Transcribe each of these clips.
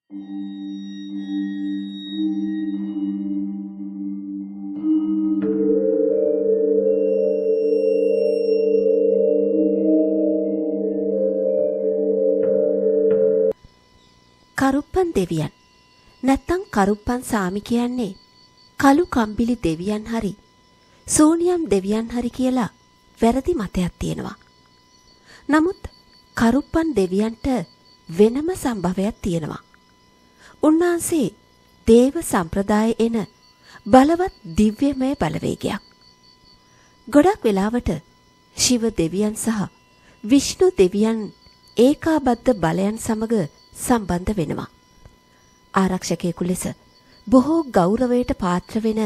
කරුප්පන් දෙවියන් නැත්තම් කරුප්පන් සාමි කියන්නේ කළු කම්බිලි දෙවියන් හරි සෝනියම් දෙවියන් හරි කියලා වැරදි මතයක් තියෙනවා. නමුත් කරුප්පන් දෙවියන්ට වෙනම සම්භවයක් තියෙනවා. උන්වහන්සේ දේව සම්ප්‍රදායේ එන බලවත් දිව්‍යමය බලවේගයක්. ගොඩක් වෙලාවට ශිව දෙවියන් සහ විෂ්ණු දෙවියන් ඒකාබද්ධ බලයන් සමග සම්බන්ධ වෙනවා. ආරක්ෂකයෙකු ලෙස බොහෝ ගෞරවයට පාත්‍ර වෙන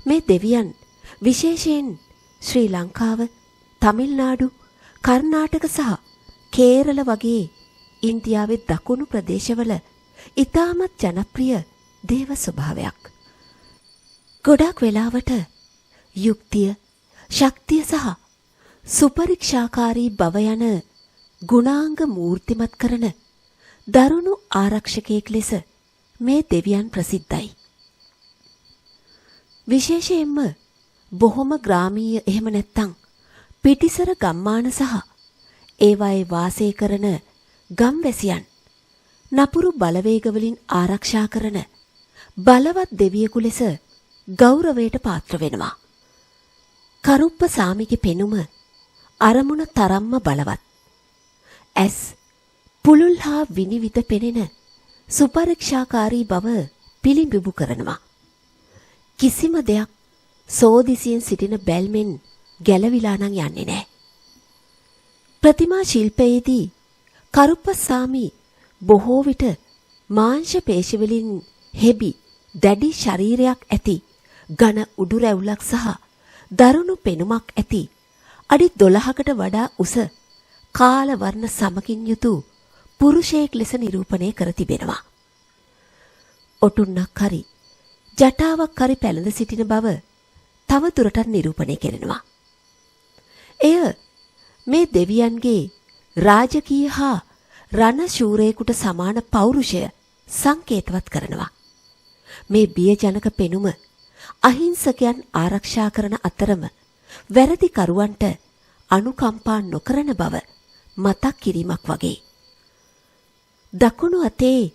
මේ දෙවියන් විශේෂයෙන් ශ්‍රී ලංකාව, තමිල්නාඩු, කර්ණාටක සහ කේරළ වගේ ඉන්දියාවේ දකුණු ප්‍රදේශවල ඉතාමත් ජනප්‍රිය දේව ස්වභාවයක්. ගොඩක් වෙලාවට යුක්තිය, ශක්තිය සහ සුපරික්ෂාකාරී බව යන ගුණාංග මූර්තිමත් කරන දරුණු ආරක්ෂකයෙක් ලෙස මේ දෙවියන් ප්‍රසිද්ධයි. විශේෂයෙන්ම බොහොම ග්‍රාමීය එහෙම නැත්තම් පිටිසර ගම්මාන සහ ඒවායේ වාසය කරන ගම්වැසියන් නපුරු බලවේගවලින් ආරක්ෂා කරන බලවත් දෙවියෙකු ලෙස ගෞරවයට පාත්‍ර වෙනවා. කරුප්ප සාමිගේ පෙනුම අරමුණ තරම්ම බලවත්. ඇස් පුළුල් හා විනිවිද පෙනෙන සුපරික්ෂාකාරී බව පිළිඹු කරනවා. කිසිම දෙයක් සෝදිසියෙන් සිටින බැල්මෙන් ගැලවිලා නම් යන්නේ නැහැ. ප්‍රතිමා ශිල්පයේදී කරුප්පස්සාමි බොහෝ විට මාංශ පේශිවලින් හෙබි දැඩි ශරීරයක් ඇති ඝන උඩු රැවුලක් සහ දරුණු පෙනුමක් ඇති අඩි 12කට වඩා උස කාල වර්ණ සමකින් යුතු පුරුෂයෙක් ලෙස නිරූපණය කර තිබෙනවා. ඔටුන්නක් හරි ජටාවක් හරි පැළඳ සිටින බව තව දුරටත් නිරූපණය කෙරෙනවා. එය මේ දෙවියන්ගේ රාජකීය හා රණ ශූරයෙකුට සමාන පෞරුෂය සංකේතවත් කරනවා. මේ බියජනක පෙනුම අහිංසකයන් ආරක්ෂා කරන අතරම වැරදිකරුවන්ට අනුකම්පා නොකරන බව මතක් කිරීමක් වගේ. දකුණු අතේ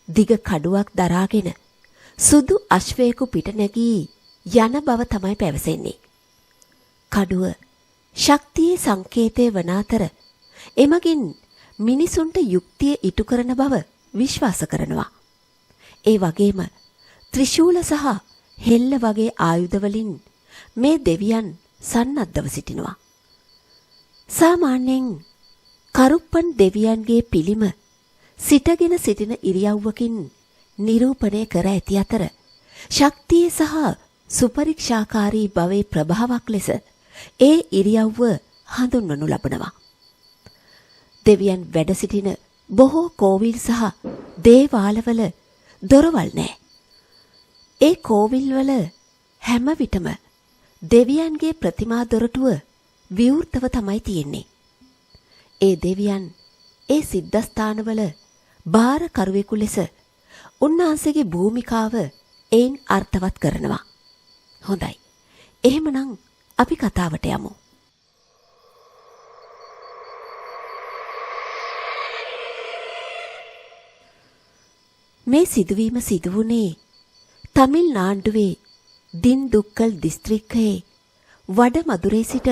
දිග කඩුවක් දරාගෙන සුදු අශ්වයෙකු පිට නැගී යන බව තමයි පැවසෙන්නේ. කඩුව ශක්තියේ සංකේතය වන අතර එමගින් මිනිසුන්ට යුක්තිය ඉටු කරන බව විශ්වාස කරනවා. ඒ වගේම ත්‍රිශූල සහ හෙල්ල වගේ ආයුධවලින් මේ දෙවියන් සන්නද්ධව සිටිනවා. සාමාන්‍යයෙන් කරුප්පන් දෙවියන්ගේ පිළිම සිටගෙන සිටින ඉරියව්වකින් නිරූපණය කර ඇති අතර ශක්තිය සහ සුපරික්ෂාකාරී බවේ ප්‍රභාවක් ලෙස ඒ ඉරියව්ව හඳුන්වනු ලබනවා. දෙවියන් වැඩ සිටින බොහෝ කෝවිල් සහ දේවාලවල දොරවල් නැහැ. ඒ කෝවිල්වල හැම විටම දෙවියන්ගේ ප්‍රතිමා දොරටුව විවෘතව තමයි තියෙන්නේ. ඒ දෙවියන් ඒ සිද්ධාස්ථානවල බාරකරුවෙකු ලෙස උන්වහන්සේගේ භූමිකාව එයින් අර්ථවත් කරනවා. හොඳයි. එහෙමනම් අපි කතාවට යමු. මේ සිදුවීම සිදු වුණේ තමිල්නාඩුවේ දින්දුක්කල් දිස්ත්‍රික්කයේ වඩමදුරේ සිට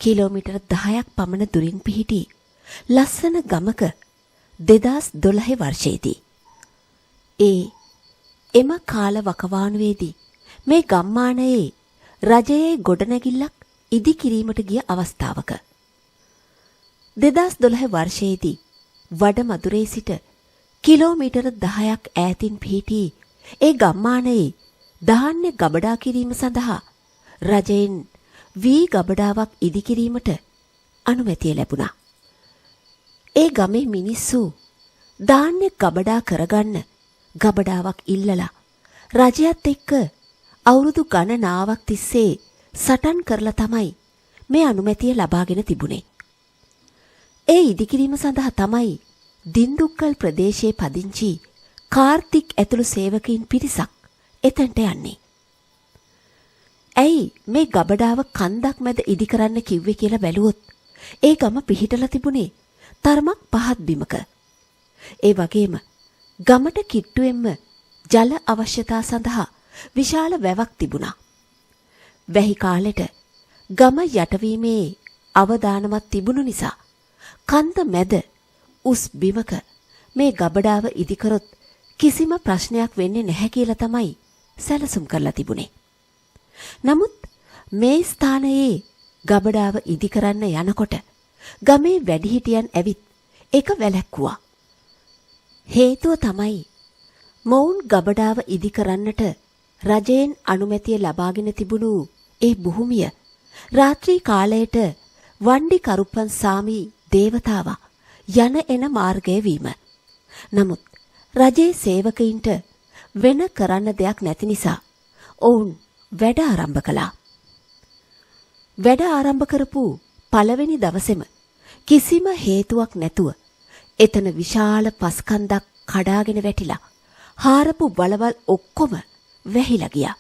කිලෝමීටර් 10ක් පමණ දුරින් පිහිටි ලස්සන ගමක 2012 වර්ෂයේදී. එම කාල වකවානුවේදී මේ ගම්මානයේ රජයේ ගොඩනැගිල්ලක් ඉදි කිරීමට ගිය අවස්ථාවක 2012 වර්ෂයේදී වඩමදුරේ සිට කිලෝමීටර් 10ක් ඈතින් පිහිටි ඒ ගම්මානයේ ධාන්‍ය ගබඩා කිරීම සඳහා රජයෙන් වී ගබඩාවක් ඉදි කිරීමට අනුමැතිය ලැබුණා. ඒ ගමේ මිනිස්සු ධාන්‍ය ගබඩා කරගන්න ගබඩාවක් ඉල්ලලා රජයත් එක්ක අවුරුදු ගණනාවක් තිස්සේ සටන් කරලා තමයි මේ අනුමැතිය ලබාගෙන තිබුණේ. ඒ ඉදිකිරීම සඳහා තමයි දින්දුක්කල් ප්‍රදේශයේ පදිංචි කාර්තික් ඇතුළු සේවකයින් පිරිසක් එතනට යන්නේ. ඇයි මේ ගබඩාව කන්දක් මැද ඉදි කරන්න කිව්වේ කියලා බැලුවොත් ඒ ගම පිහිටලා තිබුණේ තරමක් පහත් බිමක. ඒ වගේම ගමට කිට්ටුවෙන්ම ජල අවශ්‍යතා සඳහා විශාල වැවක් තිබුණා. වැහි කාලෙට ගම යටවීමේ අවදානමක් තිබුණු නිසා කන්ද මැද උස් බිමක මේ ගබඩාව ඉදිකරොත් කිසිම ප්‍රශ්නයක් වෙන්නේ නැහැ කියලා තමයි සැලසුම් කරලා තිබුණේ. නමුත් මේ ස්ථානයේ ගබඩාව ඉදි කරන්න යනකොට ගමේ වැඩිහිටියන් ඇවිත් ඒක වැළැක්වුවා. හේතුව තමයි මොවුන් ගබඩාව ඉදි කරන්නට රජයෙන් අනුමැතිය ලබාගෙන තිබුණු ඒ භූමිය රාත්‍රී කාලයට වණ්ඩි කරුප්පන් සාමි දේවතාවා යන එන මාර්ගය වීම. නමුත් රජයේ සේවකයින්ට වෙන කරන්න දෙයක් නැති නිසා ඔවුන් වැඩ ආරම්භ කළා. වැඩ ආරම්භ කරපු පළවෙනි දවසේම කිසිම හේතුවක් නැතුව එතන විශාල පස්කන්දක් කඩාගෙන වැටිලා හාරපු බලවල් ඔක්කොම වැහිලා ගියා.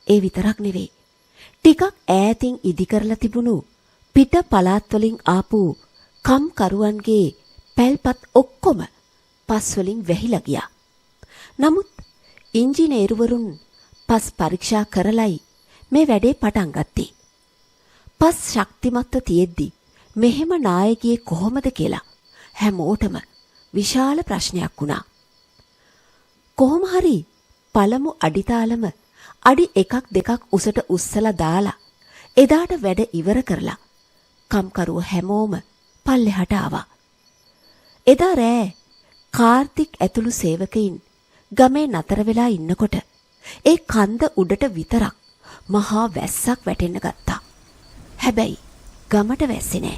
ඒ විතරක් නෙවෙයි. ටිකක් ඈතින් ඉදි කරලා තිබුණු පිට පළාත් වලින් ආපු කම්කරුවන්ගේ පැල්පත් ඔක්කොම පස් වලින් වැහිලා ගියා. නමුත් ඉංජිනේරුවරුන් පස් පරීක්ෂා කරලයි මේ වැඩේ පටන් ගත්තේ. පස් ශක්තිමත්ව තියෙද්දි මෙහෙම නායකයෙක් කොහොමද කියලා හැමෝටම විශාල ප්‍රශ්නයක් වුණා. කොහොම හරි පළමු අඩිතාලම අඩි 1-2 උසට උස්සලා දාලා එදාට වැඩ ඉවර කරලා කම්කරුව හැමෝම පල්ලෙහාට ආවා. එදා රෑ කාර්තික් ඇතුළු සේවකයින් ගමේ නතර වෙලා ඉන්නකොට ඒ කන්ද උඩට විතරක් මහා වැස්සක් වැටෙන්න ගත්තා. හැබැයි ගමට වැස්සේ නෑ.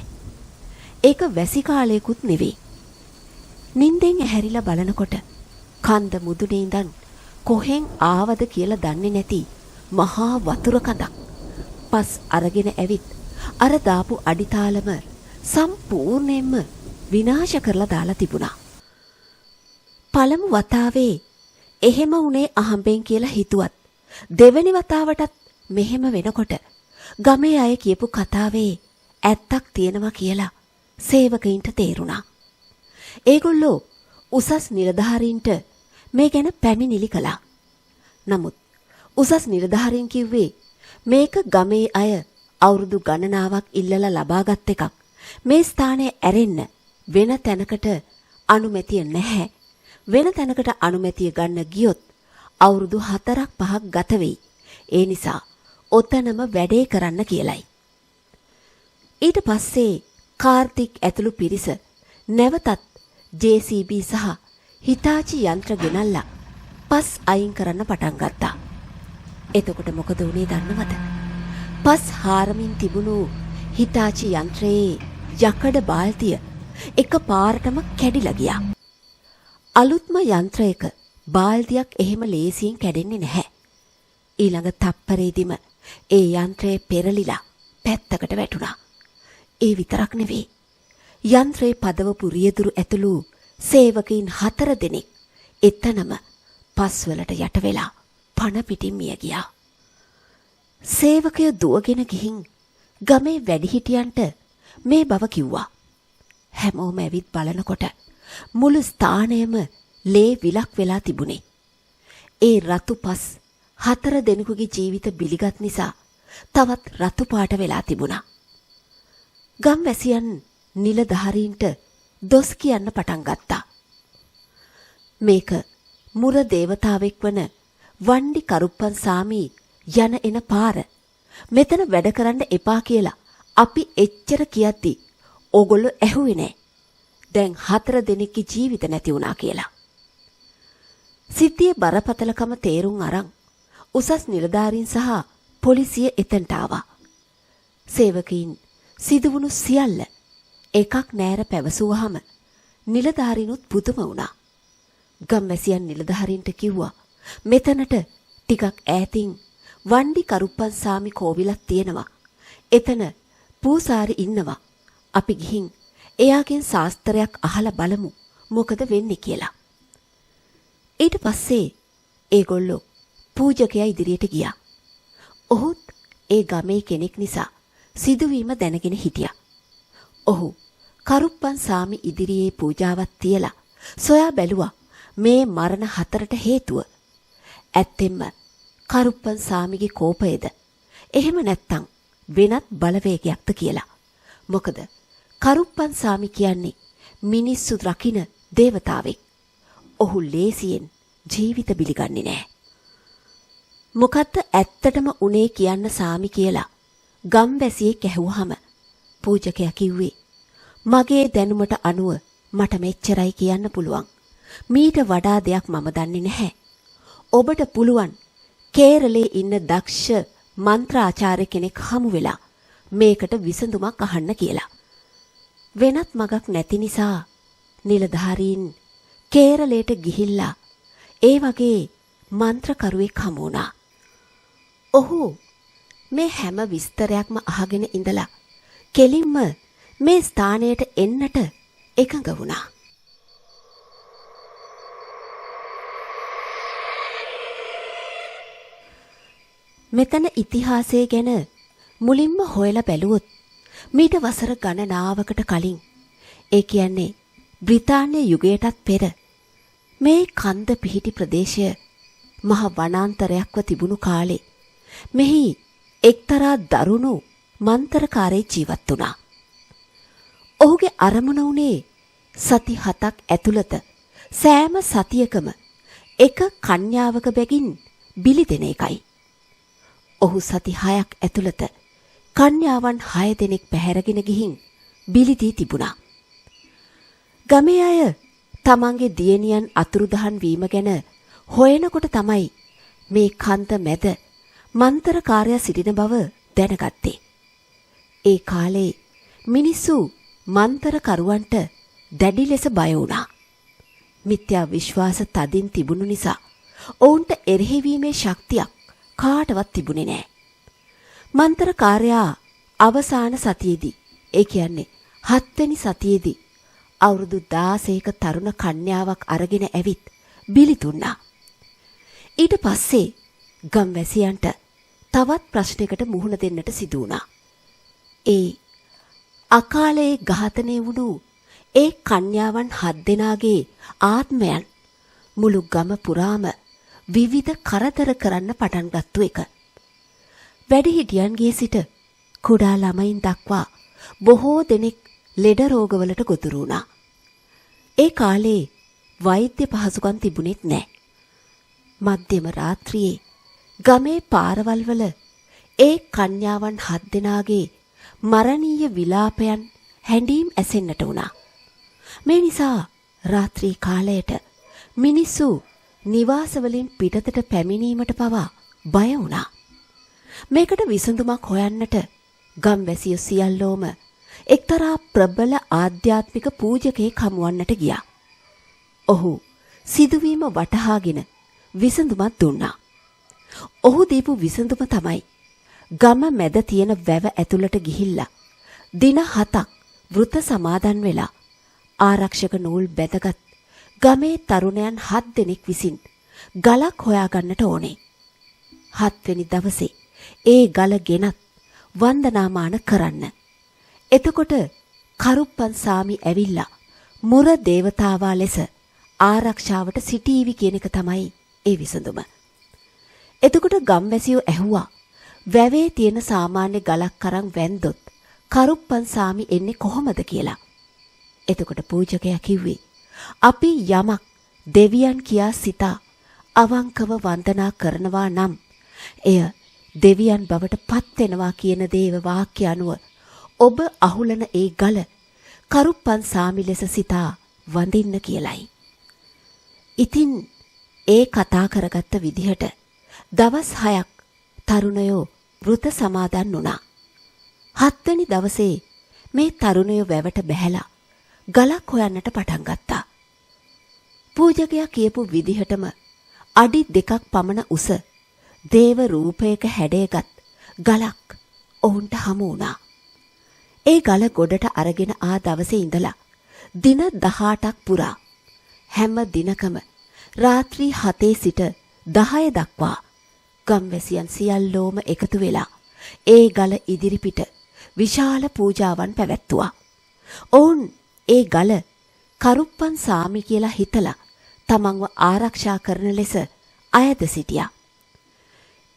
ඒක වැසි කාලයකුත් නෙවෙයි. නින්දෙන් ඇහැරිලා බලනකොට කන්ද මුදුනේ ඉඳන් කොහෙන් ආවද කියලා දන්නේ නැති මහා වතුර කඳක් පස් අරගෙන ඇවිත් අර දාපු අඩිතාලම සම්පූර්ණයෙන්ම විනාශ කරලා දාලා තිබුණා. පළමු වතාවේ එහෙම උනේ අහම්බෙන් කියලා හිතුවත් දෙවෙනි වතාවටත් මෙහෙම වෙනකොට ගමේ අය කියපු කතාවේ ඇත්තක් තියෙනවා කියලා සේවකයින්ට තේරුණා. ඒගොල්ලෝ උසස් නිලධාරීන්ට මේ ගැන පැමිණිලි කළා. නමුත් උසස් නිලධාරීන් කිව්වේ මේක ගමේ අය අවුරුදු ගණනාවක් ඉල්ලලා ලබාගත් එකක්. මේ ස්ථානයේ ඇරෙන්න වෙන තැනකට අනුමැතිය නැහැ. වෙන තැනකට අනුමැතිය ගන්න ගියොත් අවුරුදු 4-5ක් ගත වෙයි. ඒ නිසා ඔතනම වැඩේ කරන්න කියලයි. ඊට පස්සේ කාර්තික් ඇතුළු පිරිස නැවතත් JCB සහ හිතාචි යන්ත්‍ර ගෙනල්ලා පස් අයින් කරන්න පටන් ගත්තා. එතකොට මොකද වුනේ දන්නවද? පස් හාරමින් තිබුණු හිතාචි යන්ත්‍රයේ යකඩ බාල්දිය එක පාරටම කැඩිලා ගියා. අලුත්ම යන්ත්‍රයක බාල්දියක් එහෙම ලේසියෙන් කැඩෙන්නේ නැහැ. ඊළඟ තප්පරේදීම ඒ යන්ත්‍රය පෙරලිලා පැත්තකට වැටුණා. ඒ විතරක් නෙවෙයි. යන්ත්‍රේ පදවපු රියදුරු ඇතුළු සේවකයින් 4 දෙනෙක් එතනම පස්වලට යට වෙලා පණ පිටින් මිය ගියා. සේවකයෝ දුවගෙන ගිහින් ගමේ වැඩිහිටියන්ට මේ බව කිව්වා. හැමෝම ඇවිත් බලනකොට මුළු ස්ථානයම ලේ විලක් වෙලා තිබුණේ. ඒ රතු පස් 4 දෙනෙකුගේ ජීවිත බිලිගත් නිසා තවත් රතු පාට වෙලා තිබුණා. ගම්වැසියන් නිලධාරීන්ට දොස් කියන්න පටන් ගත්තා. මේක මුර දේවතාවෙක් වන වණ්ඩි කරුප්පන් සාමි යන එන පාර. මෙතන වැඩ කරන්න එපා කියලා අපි එච්චර කියද්දි ඕගොල්ලෝ ඇහුවේ නෑ. දැන් 4 දෙනෙක්ගේ ජීවිත නැති වුණා කියලා. සිද්ධියේ බරපතලකම තේරුම් අරන් උසස් නිලධාරීන් සහ පොලිසිය එතනට ආවා. සේවකයින් සිදුවුණු සියල්ල එකක් නෑර පැවසුවාම නිලධාරීනුත් පුදුම වුණා. ගම්වැසියන් නිලධාරීන්ට කිව්වා මෙතනට ටිකක් ඈතින් වණ්ඩි කරුප්පන් සාමි කෝවිලක් තියෙනවා. එතන පූසාරි ඉන්නවා. අපි ගිහින් එයාගෙන් ශාස්ත්‍රයක් අහලා බලමු මොකද වෙන්නේ කියලා. ඊට පස්සේ ඒගොල්ලෝ පූජකයා ඉදිරියට ගියා. ඔහුත් ඒ ගමේ කෙනෙක් නිසා සිදුවීම දැනගෙන හිටියා. ඔහු කරුප්පන් සාමි ඉදිරියේ පූජාවක් තියලා සොයා බැලුවා මේ මරණ 4ට හේතුව. ඇත්තෙන්ම කරුප්පන් සාමිගේ කෝපයද එහෙම නැත්තම් වෙනත් බලවේගයක්ද කියලා. මොකද කරුප්පන් සාමි කියන්නේ මිනිස්සු රකින්න දේවතාවෙක්. ඔහු ලේසියෙන් ජීවිත බිලිගන්නේ නැහැ. මොකද්ද ඇත්තටම උනේ කියන්න සාමි කියලා ගම්වැසියෙක් ඇහුවාම පූජකයා කිව්වේ මගේ දැනුමට අනුව මට මෙච්චරයි කියන්න පුළුවන්. මීට වඩා දෙයක් මම දන්නේ නැහැ. ඔබට පුළුවන් කේරළේ ඉන්න දක්ෂ මන්ත්‍රාචාර්ය කෙනෙක් හමු වෙලා මේකට විසඳුමක් අහන්න කියලා. වෙනත් මගක් නැති නිසා නිලධාරීන් කේරළයට ගිහිල්ලා ඒ වගේ මන්ත්‍රකරුවෙක් හමු වුණා. ඔහු මේ හැම විස්තරයක්ම අහගෙන ඉඳලා කෙලින්ම මේ ස්ථානයට එන්නට එකඟ වුණා. මෙතන ඉතිහාසය ගැන මුලින්ම හොයලා බැලුවොත් මීට වසර ගණනාවකට කලින් ඒ කියන්නේ බ්‍රිතාන්‍ය යුගයටත් පෙර මේ කන්ද පිහිටි ප්‍රදේශය මහ වනාන්තරයක්ව තිබුණු කාලේ මෙහි එක්තරා දරුණු මන්තරකාරයෙක් ජීවත් වුණා. ඔහුගේ අරමුණ වුණේ සති 7ක් ඇතුළත සෑම සතියකම එක කන්‍යාවක බැගින් බිලි දෙන එකයි. ඔහු සති 6ක් ඇතුළත කන්‍යාවන් 6 දෙනෙක් පැහැරගෙන ගිහින් බිලි දී තිබුණා. ගමේ අය තමන්ගේ දියණියන් අතුරුදහන් වීම ගැන හොයනකොට තමයි මේ කන්ද මැද මන්තරකාරයා සිටින බව දැනගත්තේ. ඒ කාලේ මිනිස්සු මන්තරකරුවන්ට දැඩි ලෙස බය වුණා. මිත්‍යා විශ්වාස තදින් තිබුණු නිසා ඔවුන්ට එරෙහි වීමේ ශක්තියක් කාටවත් තිබුණේ නැහැ. මන්තරකාරයා අවසාන සතියේදී, ඒ කියන්නේ 7 වෙනි සතියේදී අවුරුදු 16ක තරුණ කන්‍යාවක් අරගෙන ඇවිත් බිලි දුන්නා. ඊට පස්සේ ගම්වැසියන්ට තවත් ප්‍රශ්නයකට මුහුණ දෙන්නට සිදු වුණා. ඒ අකාලයේ ඝාතනය වුණු ඒ කන්‍යාවන් 7 දෙනාගේ ආත්මයන් මුළු ගම පුරාම විවිධ කරදර කරන්න පටන් ගත්තු එක. වැඩිහිටියන්ගේ සිට කුඩා ළමයින් දක්වා බොහෝ දෙනෙක් ලෙඩ රෝගවලට ගොදුරු වුණා. ඒ කාලේ වෛද්‍ය පහසුකම් තිබුණෙත් නැහැ. මධ්‍යම රාත්‍රියේ ගමේ පාරවල් වල ඒ කන්‍යාවන් 7 දෙනාගේ මරණීය විලාපයන් හැඬීම් ඇසෙන්නට වුණා. මේ නිසා රාත්‍රී කාලයට මිනිස්සු නිවාසවලින් පිටතට පැමිණීමට පවා බය වුණා. මේකට විසඳුමක් හොයන්නට ගම්වැසියෝ සියල්ලෝම එක්තරා ප්‍රබල ආධ්‍යාත්මික පූජකයෙක් හමුවන්නට ගියා. ඔහු සිදුවීම වටහාගෙන විසඳුමක් දුන්නා. ඔහු දීපු විසඳුම තමයි ගම මැද තියෙන වැව ඇතුළට ගිහිල්ලා දින 7ක් වෘත සමාදන් වෙලා ආරක්ෂක නූල් බැඳගත් ගමේ තරුණයන් 7 දෙනෙක් විසින් ගලක් හොයාගන්නට ඕනේ. 7 වෙනි දවසේ ඒ ගල ගෙනත් වන්දනාමාන කරන්න. එතකොට කරුප්පන් සාමි ඇවිල්ලා මුර දේවතාවා ලෙස ආරක්ෂාවට සිටීවි කියන එක තමයි ඒ විසඳුම. එතකොට ගම්වැසියෝ ඇහුවා වැවේ තියෙන සාමාන්‍ය ගලක් අරන් වැන්දොත් කරුප්පන් සාමි එන්නේ කොහොමද කියලා. එතකොට පූජකයා කිව්වේ අපි යමක් දෙවියන් කියා සිතා අවංකව වන්දනා කරනවා නම් එය දෙවියන් බවට පත් වෙනවා කියන දේව වාක්‍ය අනුව ඔබ අහුලන ඒ ගල කරුප්පන් සාමි ලෙස සිතා වඳින්න කියලයි. ඉතින් ඒ කතා කරගත්ත විදිහට දවස් 6ක් තරුණයෝ වෘත සමාදන් වුණා. 7 වෙනි දවසේ මේ තරුණයෝ වැවට බැහැලා ගලක් හොයන්නට පටන් ගත්තා. පූජකයා කියපු විදිහටම අඩි 2ක් පමණ උස දේව රූපයක හැඩයගත් ගලක් ඔවුන්ට හමු වුණා. ඒ ගල ගොඩට අරගෙන ආ දවසේ ඉඳලා දින 18ක් පුරා හැම දිනකම රාත්‍රී 7 සිට 10 දක්වා ගම්වැසියන් සියල්ලෝම එකතු වෙලා ඒ ගල ඉදිරිපිට විශාල පූජාවන් පැවැත්තුවා. ඔවුන් ඒ ගල කරුප්පන් සාමි කියලා හිතලා තමන්ව ආරක්ෂා කරන ලෙස අයද සිටියා.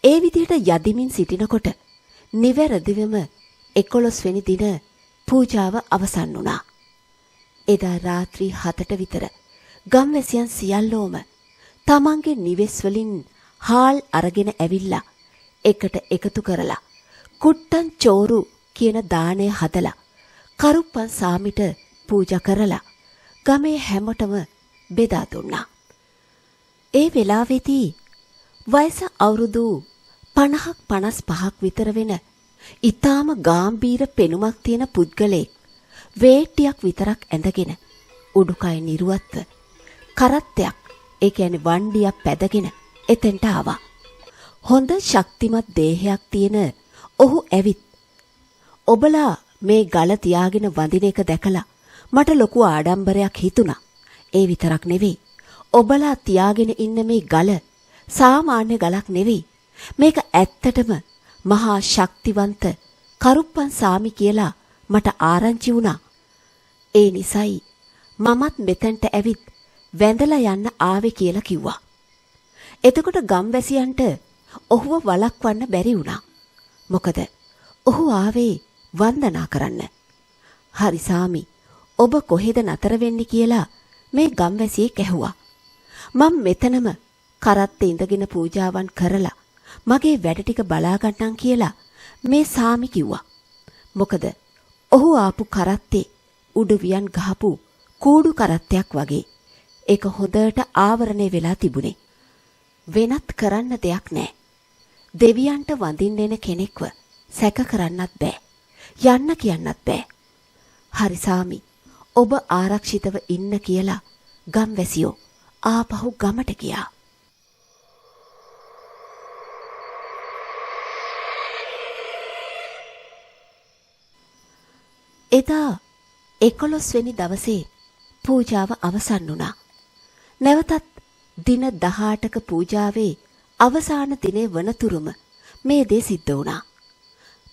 ඒ විදිහට යදිමින් සිටිනකොට නිවැරදිවම 11 වෙනි දින පූජාව අවසන් වුණා. එදා රාත්‍රී 7ට විතර ගම්වැසියන් සියල්ලෝම තමන්ගේ නිවෙස් වලින් හාල් අරගෙන ඇවිල්ලා එකට එකතු කරලා කුට්ටන් චෝරු කියන දාණය හදලා කරුප්පන් සාමිට පූජා කරලා ගමේ හැමතෙම බෙදා දුන්නා. ඒ වෙලාවේදී වයස අවුරුදු 50ක් 55ක් විතර වෙන ඊටාම ගාම්භීර පෙනුමක් තියෙන පුද්ගලෙක් වේට්ටියක් විතරක් ඇඳගෙන උඩුකය නිරුවත්ව කරත්තයක් ඒ කියන්නේ වණ්ඩියක් පැදගෙන එතෙන්ට ආවා. හොඳ ශක්තිමත් දේහයක් තියෙන ඔහු ඇවිත් ඔබලා මේ ගල තියාගෙන වඳින එක දැකලා මට ලොකු ආඩම්බරයක් හිතුණා. ඒ විතරක් නෙවෙයි. ඔබලා තියාගෙන ඉන්න මේ ගල සාමාන්‍ය ගලක් නෙවෙයි. මේක ඇත්තටම මහා ශක්තිවන්ත කරුප්පන් සාමි කියලා මට ආරංචි වුණා. ඒ නිසයි මමත් මෙතෙන්ට ඇවිත් වැඳලා යන්න ආවේ කියලා කිව්වා. එතකොට ගම්වැසියන්ට ඔහුව වළක්වන්න බැරි වුණා. මොකද ඔහු ආවේ වන්දනා කරන්න. හරි සාමි, ඔබ කොහෙද නතර වෙන්නේ කියලා මේ ගම්වැසියෙක් ඇහුවා. මම මෙතනම කරත්තේ ඉඳගෙන පූජාවන් කරලා මගේ වැඩ ටික බලා ගන්නම් කියලා මේ සාමි කිව්වා. මොකද ඔහු ආපු කරත්තේ උඩු වියන් ගහපු කූඩු කරත්තයක් වගේ. ඒක හොඳට ආවරණය වෙලා තිබුණේ. වෙනත් කරන්න දෙයක් නැහැ. දෙවියන්ට වඳින්න එන කෙනෙක්ව සැක කරන්නත් බෑ. යන්න කියන්නත් බෑ. හරි සාමි, ඔබ ආරක්ෂිතව ඉන්න කියලා ගම්වැසියෝ ආපහු ගමට ගියා. එදා 11 වෙනි දවසේ පූජාව අවසන් වුණා. නැවතත් දින 18ක පූජාවේ අවසාන දිනේ වනතුරුම මේ දේ සිද්ධ වුණා.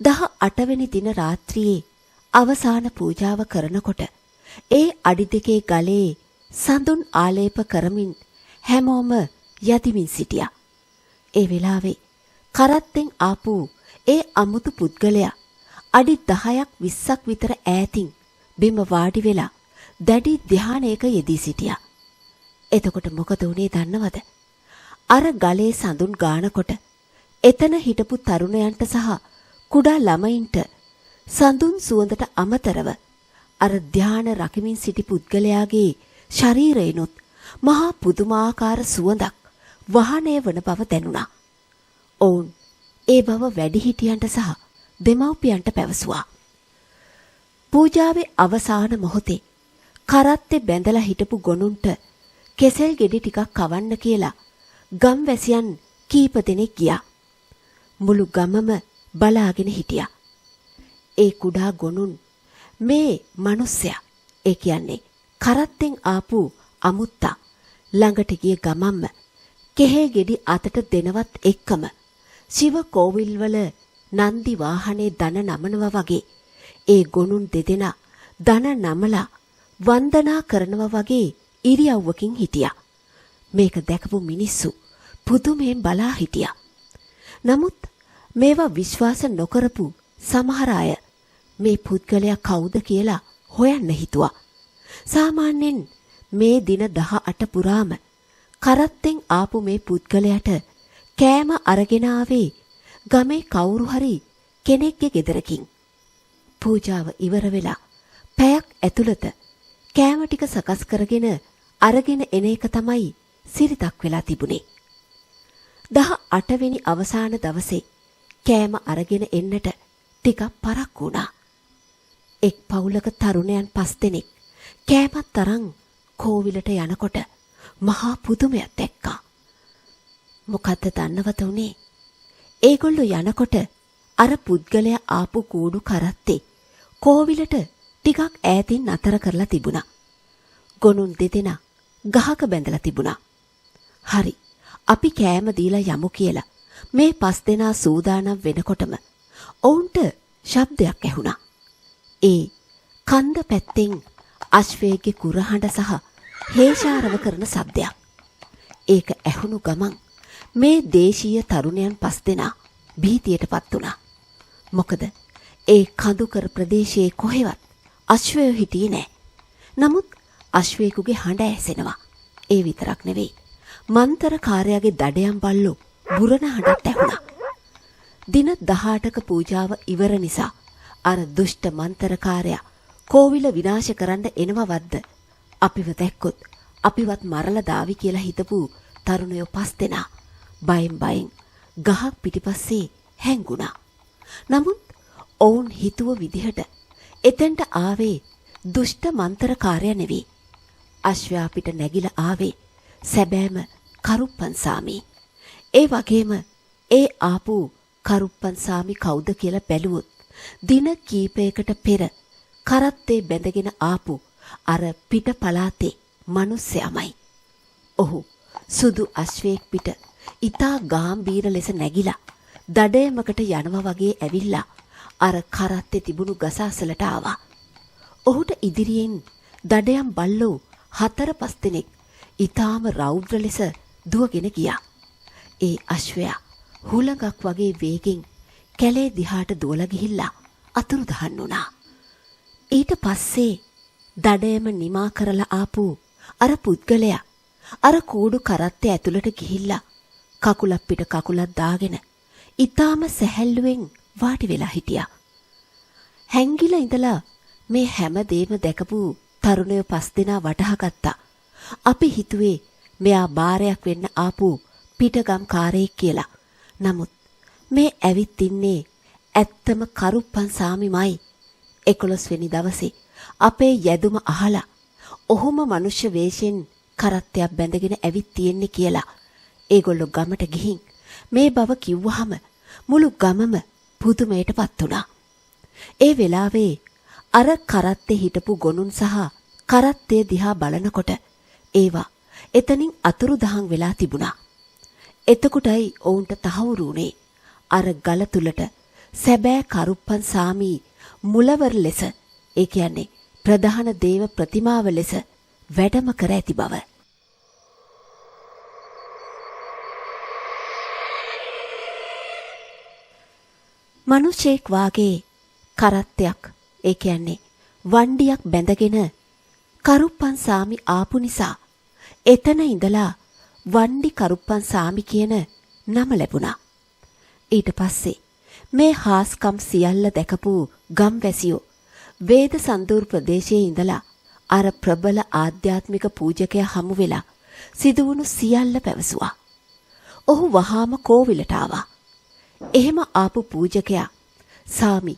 18 වෙනි දින රාත්‍රියේ අවසාන පූජාව කරනකොට ඒ අඩි දෙකේ ගලේ සඳුන් ආලේප කරමින් හැමෝම යදිමින් සිටියා. ඒ වෙලාවේ කරත්තෙන් ආපු ඒ අමුතු පුද්ගලයා අඩි 10ක් 20ක් විතර ඈතින් බිම වාඩි වෙලා දැඩි ධානයක යෙදී සිටියා. එතකොට මොකද වුනේ දන්නවද? අර ගලේ සඳුන් ගානකොට එතන හිටපු තරුණයන්ට සහ කුඩා ළමයින්ට සඳුන් සුවඳට අමතරව අර ධාන රකිමින් සිටි පුද්ගලයාගේ ශරීරයනොත් මහා පුදුමාකාර සුවඳක් වහනය වන බව දැනුණා. ඔවුන් ඒ බව වැඩිහිටියන්ට සහ දෙමව්පියන්ට පැවසුවා. පූජාවේ අවසාන මොහොතේ කරත්තේ බැඳලා හිටපු ගොනුන්ට කෙසෙල් ගෙඩි ටිකක් කවන්න කියලා ගම්වැසියන් කීප දෙනෙක් ගියා. මුළු ගමම බලාගෙන හිටියා. ඒ කුඩා ගොනුන් මේ මිනිස්සයා, ඒ කියන්නේ කරත්තෙන් ආපු අමුත්තා ළඟට ගිය ගමම්ම කෙහෙල් ගෙඩි අතට දෙනවත් එක්කම ශිව කෝවිල්වල නන්දි වාහනේ දන නමනවා වගේ ඒ ගොනුන් දෙදෙනා දන නමලා වන්දනා කරනවා වගේ ඉරියව්වකින් හිටියා. මේක දැකපු මිනිස්සු පුදුමයෙන් බලා හිටියා. නමුත් මේවා විශ්වාස නොකරපු සමහර අය මේ පුද්ගලයා කවුද කියලා හොයන්න හිතුවා. සාමාන්‍යයෙන් මේ දින 18 පුරාම කරත්තෙන් ආපු මේ පුද්ගලයාට කෑම අරගෙන ආවේ ගමේ කවුරු හරි කෙනෙක්ගේ ගෙදරකින්. පූජාව ඉවර වෙලා පැයක් ඇතුළත කෑම ටික සකස් කරගෙන අරගෙන එන එක තමයි සිරිතක් වෙලා තිබුණේ. 18 වෙනි අවසාන දවසේ කෑම අරගෙන එන්නට ටිකක් පරක්කු වුණා. එක් පවුලක තරුණයන් 5 දෙනෙක් කෑමත් තරම් කෝවිලට යනකොට මහා පුදුමයක් දැක්කා. මොකද්ද දන්නවද උනේ? ඒගොල්ලෝ යනකොට අර පුද්ගලයා ආපු කූඩු කරත්තේ කෝවිලට ටිකක් ඈතින් නතර කරලා තිබුණා. ගොනුන් දෙදෙනා ගහක බැඳලා තිබුණා. හරි. අපි කෑම දීලා යමු කියලා මේ 5 දෙනා සූදානම් වෙනකොටම ඔවුන්ට ශබ්දයක් ඇහුණා. ඒ කන්ද පැත්තෙන් අශ්වයේ කුරහඬ සහ හේෂාරව කරන ශබ්දයක්. ඒක ඇහුණු ගමන් මේ දේශීය තරුණයන් 5 දෙනා භීතියටපත් වුණා. මොකද ඒ කඳුකර ප්‍රදේශයේ කොහෙවත් අශ්වයෝ හිටියේ නැහැ. නමුත් අශ්වයෙකුගේ හඬ ඇසෙනවා. ඒ විතරක් නෙවෙයි. මන්තරකාරයාගේ දඩයම් බල්ලෝ බුරණ හඬත් ඇහුණා. දින 18ක පූජාව ඉවර නිසා අර දුෂ්ට මන්තරකාරයා කෝවිල විනාශ කරන්න එනවවද්ද අපිව දැක්කොත් අපිවත් මරලා දාවි කියලා හිතපු තරුණයෝ 5 දෙනා බයෙන් ගහක් පිටිපස්සේ හැංගුණා. නමුත් ඔවුන් හිතුව විදිහට එතෙන්ට ආවේ දුෂ්ට මන්තරකාරයා නෙවෙයි. අශ්වයා පිට නැගිලා ආවේ සැබෑම කරුප්පන් සාමි. ඒ වගේම ඒ ආපු කරුප්පන් සාමි කවුද කියලා බැලුවොත් දින කීපයකට පෙර කරත්තේ බැඳගෙන ආපු අර පිට පලාතේ මිනිස්සයමයි. ඔහු සුදු අශ්වයෙක් පිට ඊතා ගාම්භීර ලෙස නැගිලා දඩයමකට යනවා වගේ ඇවිල්ලා අර කරත්තේ තිබුණු ගස අසලට ආවා. ඔහුට ඉදිරියෙන් දඩයම් බල්ලෝ 4-5 දෙනෙක් ඊටාම රෞද්‍ර ලෙස දුවගෙන ගියා. ඒ අශ්වයා හුලඟක් වගේ වේගෙන් කැලේ දිහාට දුවලා ගිහිල්ලා අතුරුදහන් වුණා. ඊට පස්සේ දඩයම නිමා කරලා ආපු අර පුද්ගලයා අර කූඩු කරත්තේ ඇතුළට ගිහිල්ලා කකුලක් පිට කකුලක් දාගෙන ඊටාම සැහැල්ලුවෙන් වාඩි වෙලා හිටියා. හැංගිලා ඉඳලා මේ හැම දෙයක්ම දැකපු තරුණයෝ 5 දෙනා වටහා ගත්තා. අපි හිතුවේ මෙයා බාරයක් වෙන්න ආපු පිටගම් කාරයෙක් කියලා. නමුත් මේ ඇවිත් ඉන්නේ ඇත්තම කරුප්පන් සාමිමයි. 11 වෙනි දවසේ අපේ යැදුම අහලා ඔහුම මනුෂ්‍ය වේශයෙන් කරත්තයක් බැඳගෙන ඇවිත් තියෙන්නේ කියලා ඒගොල්ලෝ ගමට ගිහින් මේ බව කිව්වහම මුළු ගමම පුදුමයටපත් වුණා. ඒ වෙලාවේ අර කරත්තේ හිටපු ගොනුන් සහ කරත්තේ දිහා බලනකොට ඒවා එතනින් අතුරුදහන් වෙලා තිබුණා. එතකොටයි ඔවුන්ට තහවුරු වුණේ අර ගල තුලට සැබෑ කරුප්පන් සාමි මුලවර ලෙස, ඒ කියන්නේ ප්‍රධාන දේව ප්‍රතිමාව ලෙස වැඩම කර ඇති බව. මිනිසෙක් වාගේ කරත්තයක්, ඒ කියන්නේ වණ්ඩියක් බැඳගෙන කරුප්පන් සාමි ආපු නිසා එතන ඉඳලා වණ්ඩි කරුප්පන් සාමි කියන නම ලැබුණා. ඊට පස්සේ මේ හාස්කම් සියල්ල දැකපු ගම්වැසියෝ වේද සන්දූර් ප්‍රදේශයේ ඉඳලා අර ප්‍රබල ආධ්‍යාත්මික පූජකයා හමු වෙලා සිදුවුණු සියල්ල පැවසුවා. ඔහු වහාම කෝවිලට ආවා. එහෙම ආපු පූජකයා "සාමි,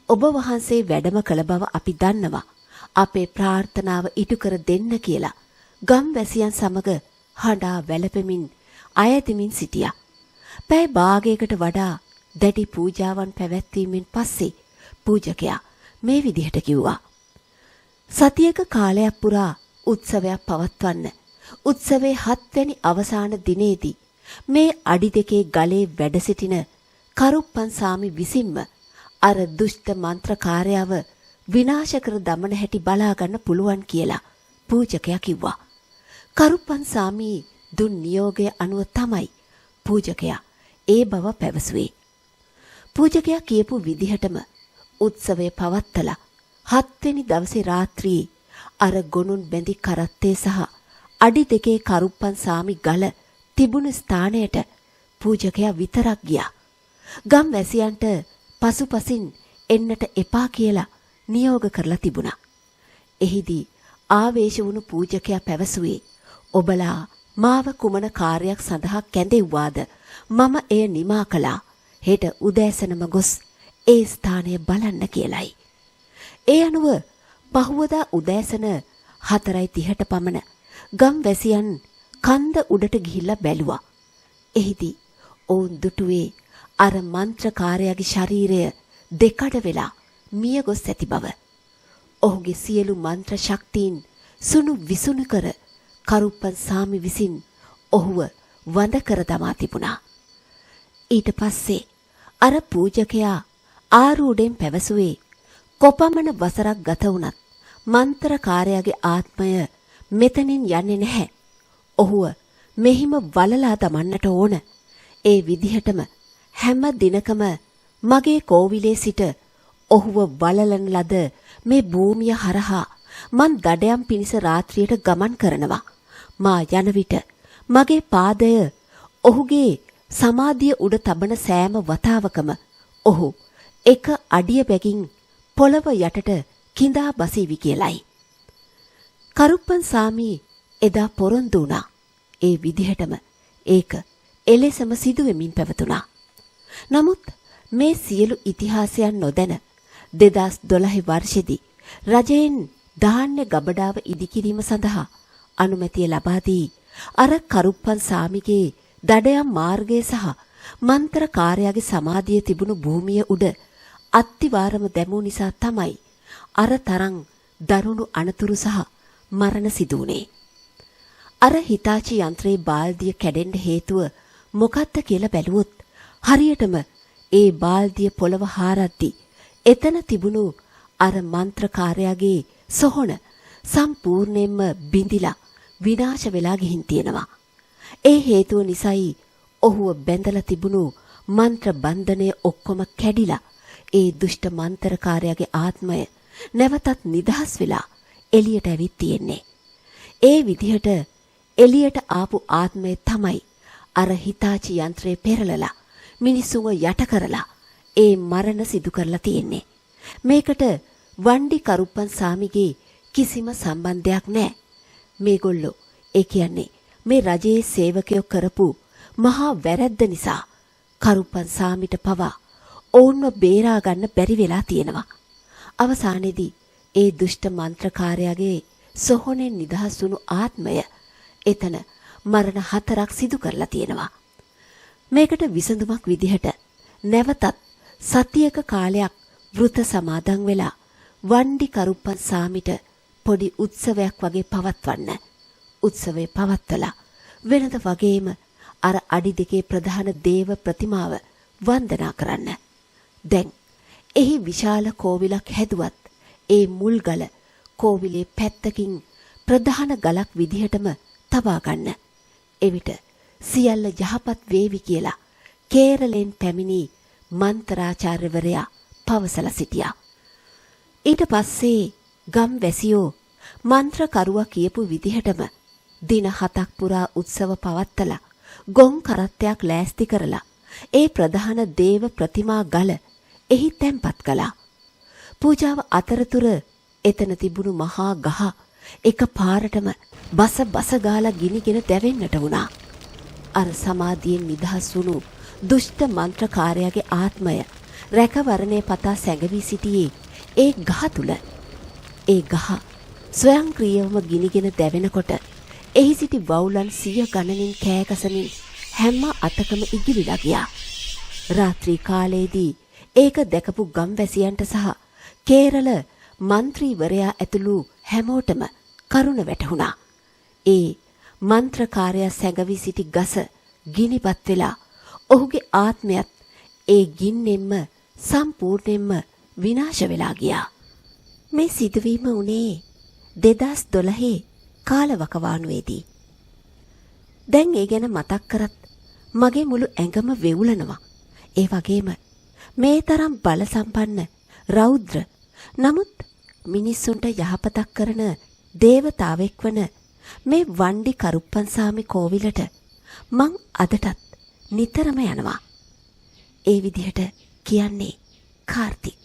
ඔබ වහන්සේ වැඩම කළ බව අපි දන්නවා. අපේ ප්‍රාර්ථනාව ඉටු කර දෙන්න" කියලා ගම්වැසියන් සමග හඬා වැළපෙමින් අයදිමින් සිටියා. පැය භාගයකට වඩා දැඩි පූජාවන් පැවැත්වීමෙන් පස්සේ පූජකයා මේ විදිහට කිව්වා. "සතියක කාලයක් පුරා උත්සවයක් පවත්වන්න. උත්සවයේ 7 වෙනි අවසාන දිනේදී මේ අඩි 2 ගලේ වැඩ සිටින කරුප්පන් සාමි විසින්ම අර දුෂ්ට මන්ත්‍රකාරයව විනාශ කර දමන හැටි බලා ගන්න පුළුවන්" කියලා පූජකයා කිව්වා. කරුප්පන් සාමි දුන් නියෝගය අනුව තමයි පූජකයා ඒ බව පැවසුවේ. පූජකයා කියපු විදිහටම උත්සවය පවත්තලා 7 වෙනි දවසේ රාත්‍රියේ අර ගොනුන් බැඳි කරත්තේ සහ අඩි 2 කරුප්පන් සාමි ගල තිබුණු ස්ථානයට පූජකයා විතරක් ගියා. ගම් වැසියන්ට පසුපසින් එන්නට එපා කියලා නියෝග කරලා තිබුණා. එහිදී ආවේශ වුණු පූජකයා පැවසුවේ, "ඔබලා මාව කුමන කාර්යයක් සඳහා කැඳෙව්වාද? මම එය නිමා කළා. හෙට උදෑසනම ගොස් ඒ ස්ථානය බලන්න" කියලයි. ඒ අනුව පහුවදා උදෑසන 4:30ට පමණ ගම් වැසියන් කන්ද උඩට ගිහිල්ලා බැලුවා. එහිදී ඔවුන් දුටුවේ අර මන්ත්‍රකාරයාගේ ශරීරය දෙකඩ වෙලා මිය ගොස් ඇති බව. ඔහුගේ සියලු මන්ත්‍ර ශක්තියින් සුණු විසුණු කර කරුප්පන් සාමි විසින් ඔහුව වඳ කර දමා තිබුණා. ඊට පස්සේ අර පූජකයා ආරූඩෙන් පැවසුවේ කොපමණ වසරක් ගත වුණත් මන්ත්‍රකාරයාගේ ආත්මය මෙතනින් යන්නේ නැහැ. ඔහුව මෙහිම වලලා දමන්නට ඕන. ඒ විදිහටම හැම දිනකම මගේ කෝවිලේ සිට ඔහුව වලලන ලද මේ භූමිය හරහා මන් දඩයම් පිණිස රාත්‍රියට ගමන් කරනවා. මා යන විට මගේ පාදය ඔහුගේ සමාධිය උඩ තබන සෑම වතාවකම ඔහු එක අඩිය බැගින් පොළව යටට කිඳා බසීවි කියලයි. කරුප්පන් සාමි එදා පොරොන්දු වුණා. ඒ විදිහටම ඒක එලෙසම සිදුවෙමින් පැවතුණා. නමුත් මේ සියලු ඉතිහාසයන් නොදැන 2012 වර්ෂෙදී රජයෙන් ධාන්‍ය ගබඩාව ඉදිකිරීම සඳහා අනුමැතිය ලබා දී අර කරුප්පන් සාමිගේ දඩයම් මාර්ගය සහ මන්ත්‍රකාරයාගේ සමාධිය තිබුණු භූමිය උඩ අත්තිවාරම දැමූ නිසා තමයි අර තරම් දරුණු අනතුරු සහ මරණ සිදු වුණේ. අර හිතාචි යන්ත්‍රයේ බාල්දිය කැඩෙන්න හේතුව මොකක්ද කියලා බැලුවොත් හරියටම ඒ බාල්දිය පොළව හාරද්දී එතන තිබුණු අර මන්ත්‍රකාරයාගේ සොහොන සම්පූර්ණයෙන්ම බිඳිලා විනාශ වෙලා ගිහින් තියෙනවා. ඒ හේතුව නිසායි ඔහුව බැඳලා තිබුණු මන්ත්‍ර බන්ධනය ඔක්කොම කැඩිලා ඒ දුෂ්ට මන්ත්‍රකාරයාගේ ආත්මය නැවතත් නිදහස් වෙලා එළියට ඇවිත් තියෙන්නේ. ඒ විදිහට එළියට ආපු ආත්මය තමයි අර හිතාචි යන්ත්‍රයේ පෙරලලා මිනිසුන්ව යට කරලා ඒ මරණ සිදු කරලා තියෙන්නේ. මේකට වණ්ඩි කරුප්පන් සාමිගේ කිසිම සම්බන්ධයක් නැහැ. මේගොල්ලෝ ඒ කියන්නේ මේ රජයේ සේවකයෝ කරපු මහා වැරැද්ද නිසා කරුප්පන් සාමිට පවා ඔවුන්ව බේරා ගන්න බැරි වෙලා තියෙනවා. අවසානයේදී ඒ දුෂ්ට මන්ත්‍රකාරයාගේ සොහොනෙන් නිදහස් වුණු ආත්මය එතන මරණ 4ක් සිදු කරලා තියෙනවා. මේකට විසඳුමක් විදිහට නැවතත් සතියක කාලයක් වෘත සමාදන් වෙලා වණ්ඩි කරුප්පන් සාමිට පොඩි උත්සවයක් වගේ පවත්වන්න. උත්සවය පවත්වලා වෙනද වගේම අර අඩි 2 ප්‍රධාන දේව ප්‍රතිමාව වන්දනා කරන්න. දැන් එහි විශාල කෝවිලක් හැදුවත් ඒ මුල්ගල කෝවිලේ පැත්තකින් ප්‍රධාන ගලක් විදිහටම තබා ගන්න. එවිට සියල්ල යහපත් වේවි කියලා කේරළෙන් පැමිණි මන්ත්‍රාචාර්යවරයා පවසලා සිටියා. ඊට පස්සේ ගම් වැසියෝ මන්ත්‍රකරුවා කියපු විදිහටම දින 7ක් පුරා උත්සව පවත්තලා ගොන් කරත්තයක් ලෑස්ති කරලා ඒ ප්‍රධාන දේව ප්‍රතිමා ගල එහි තැන්පත් කළා. පූජාව අතරතුර එතන තිබුණු මහා ගහ එක පාරටම බස ගාලා ගිනිගෙන දැවෙන්නට වුණා. අර සමාධියෙන් නිදහස් වුණු දුෂ්ට මන්ත්‍රකාරයාගේ ආත්මය රැකවරණය පතා සැඟවී සිටියේ ඒ ගහ තුල. ඒ ගහ ස්වයංක්‍රීයවම ගිනිගෙන දැවෙනකොට එහි සිටි වවුලන් 100 ගණනින් කෑගසමින් හැම අතකම ඉගිලිලා ගියා. රාත්‍රී කාලයේදී ඒක දැකපු ගම්වැසියන්ට සහ කේරළ මන්ත්‍රීවරයා ඇතුළු හැමෝටම කරුණ වැටහුණා. ඒ මන්ත්‍රකාරයා සැඟවී සිටි ගස ගිනිපත් වෙලා ඔහුගේ ආත්මයත් ඒ ගින්නෙන්ම සම්පූර්ණයෙන්ම විනාශ වෙලා ගියා. මේ සිදුවීම වුණේ 2012 කාලවකවානුවේදී. දැන් ඒ ගැන මතක් කරත් මගේ මුළු ඇඟම වෙවුලනවා. ඒ වගේම මේ තරම් බල සම්පන්න රෞද්‍ර නමුත් මිනිස්සුන්ට යහපතක් කරන දේවතාවෙක් වන මේ වණ්ඩි කරුප්පන් සාමි කෝවිලට මං අදටත් නිතරම යනවා. ඒ විදිහට කියන්නේ කාර්තික්.